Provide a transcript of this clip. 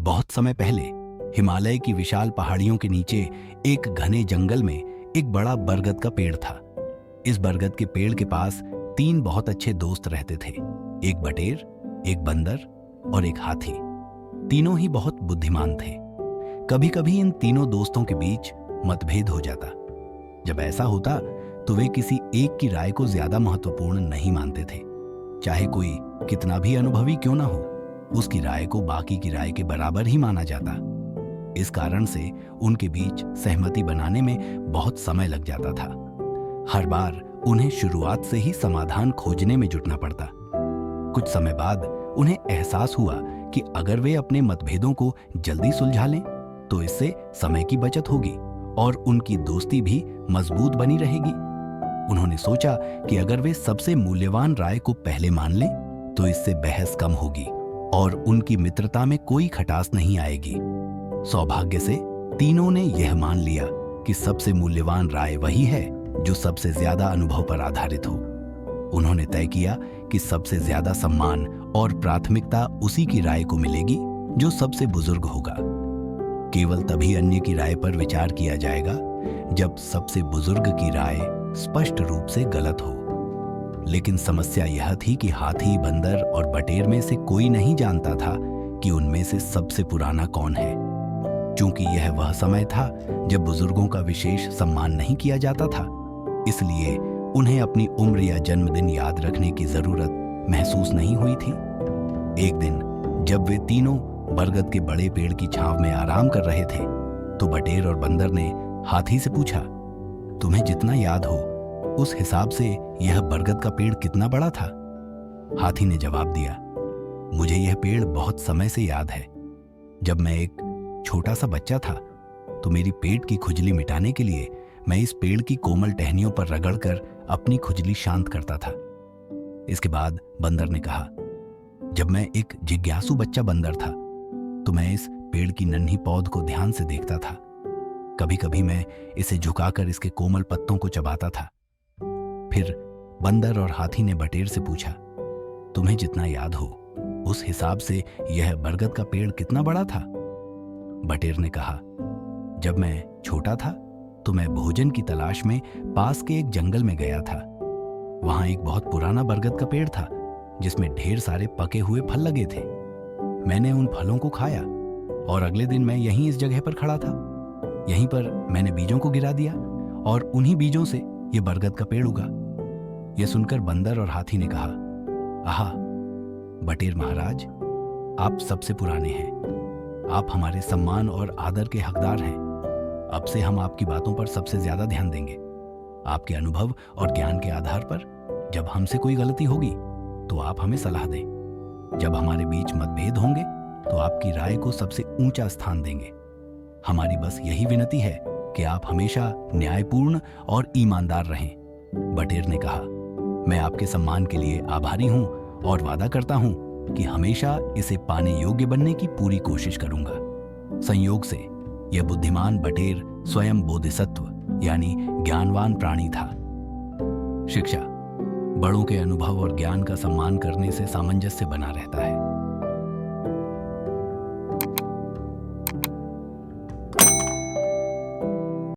बहुत समय पहले हिमालय की विशाल पहाड़ियों के नीचे एक घने जंगल में एक बड़ा बरगद का पेड़ था। इस बरगद के पेड़ के पास तीन बहुत अच्छे दोस्त रहते थे, एक बटेर, एक बंदर और एक हाथी। तीनों ही बहुत बुद्धिमान थे। कभी कभी इन तीनों दोस्तों के बीच मतभेद हो जाता। जब ऐसा होता तो वे किसी एक की राय को ज्यादा महत्वपूर्ण नहीं मानते थे। चाहे कोई कितना भी अनुभवी क्यों ना हो, उसकी राय को बाकी की राय के बराबर ही माना जाता। इस कारण से उनके बीच सहमति बनाने में बहुत समय लग जाता था। हर बार उन्हें शुरुआत से ही समाधान खोजने में जुटना पड़ता। कुछ समय बाद उन्हें एहसास हुआ कि अगर वे अपने मतभेदों को जल्दी सुलझा लें तो इससे समय की बचत होगी और उनकी दोस्ती भी मजबूत बनी रहेगी। उन्होंने सोचा कि अगर वे सबसे मूल्यवान राय को पहले मान लें तो इससे बहस कम होगी और उनकी मित्रता में कोई खटास नहीं आएगी। सौभाग्य से तीनों ने यह मान लिया कि सबसे मूल्यवान राय वही है जो सबसे ज्यादा अनुभव पर आधारित हो। उन्होंने तय किया कि सबसे ज्यादा सम्मान और प्राथमिकता उसी की राय को मिलेगी जो सबसे बुजुर्ग होगा। केवल तभी अन्य की राय पर विचार किया जाएगा जब सबसे बुजुर्ग की राय स्पष्ट रूप से गलत हो। लेकिन समस्या यह थी कि हाथी, बंदर और बटेर में से कोई नहीं जानता था कि उनमें से सबसे पुराना कौन है। चूंकि यह वह समय था जब बुजुर्गों का विशेष सम्मान नहीं किया जाता था, इसलिए उन्हें अपनी उम्र या जन्मदिन याद रखने की जरूरत महसूस नहीं हुई थी। एक दिन जब वे तीनों बरगद के बड़े पेड़ की छांव में आराम कर रहे थे तो बटेर और बंदर ने हाथी से पूछा, तुम्हें जितना याद हो उस हिसाब से यह बरगद का पेड़ कितना बड़ा था? हाथी ने जवाब दिया, मुझे यह पेड़ बहुत समय से याद है। जब मैं एक छोटा सा बच्चा था तो मेरी पेट की खुजली मिटाने के लिए मैं इस पेड़ की कोमल टहनियों पर रगड़कर अपनी खुजली शांत करता था। इसके बाद बंदर ने कहा, जब मैं एक जिज्ञासु बच्चा बंदर था तो मैं इस पेड़ की नन्ही पौध को ध्यान से देखता था। कभी कभी मैं इसे झुकाकर इसके कोमल पत्तों को चबाता था। फिर बंदर और हाथी ने बटेर से पूछा, तुम्हें जितना याद हो उस हिसाब से यह बरगद का पेड़ कितना बड़ा था? बटेर ने कहा, जब मैं छोटा था तो मैं भोजन की तलाश में पास के एक जंगल में गया था। वहां एक बहुत पुराना बरगद का पेड़ था जिसमें ढेर सारे पके हुए फल लगे थे। मैंने उन फलों को खाया और अगले दिन मैं यहीं इस जगह पर खड़ा था। यहीं पर मैंने बीजों को गिरा दिया और उन्हीं बीजों से यह बरगद का पेड़ उगा। यह सुनकर बंदर और हाथी ने कहा, आहा बटेर महाराज, आप सबसे पुराने हैं। आप हमारे सम्मान और आदर के हकदार हैं। अब से हम आपकी बातों पर सबसे ज्यादा ध्यान देंगे। आपके अनुभव और ज्ञान के आधार पर जब हमसे कोई गलती होगी तो आप हमें सलाह दें। जब हमारे बीच मतभेद होंगे तो आपकी राय को सबसे ऊंचा स्थान देंगे। हमारी बस यही विनती है कि आप हमेशा न्यायपूर्ण और ईमानदार रहें। बटेर ने कहा, मैं आपके सम्मान के लिए आभारी हूं और वादा करता हूं कि हमेशा इसे पाने योग्य बनने की पूरी कोशिश करूंगा। संयोग से यह बुद्धिमान बटेर स्वयं बोधिसत्व यानी ज्ञानवान प्राणी था। शिक्षा, बड़ों के अनुभव और ज्ञान का सम्मान करने से सामंजस्य बना रहता है।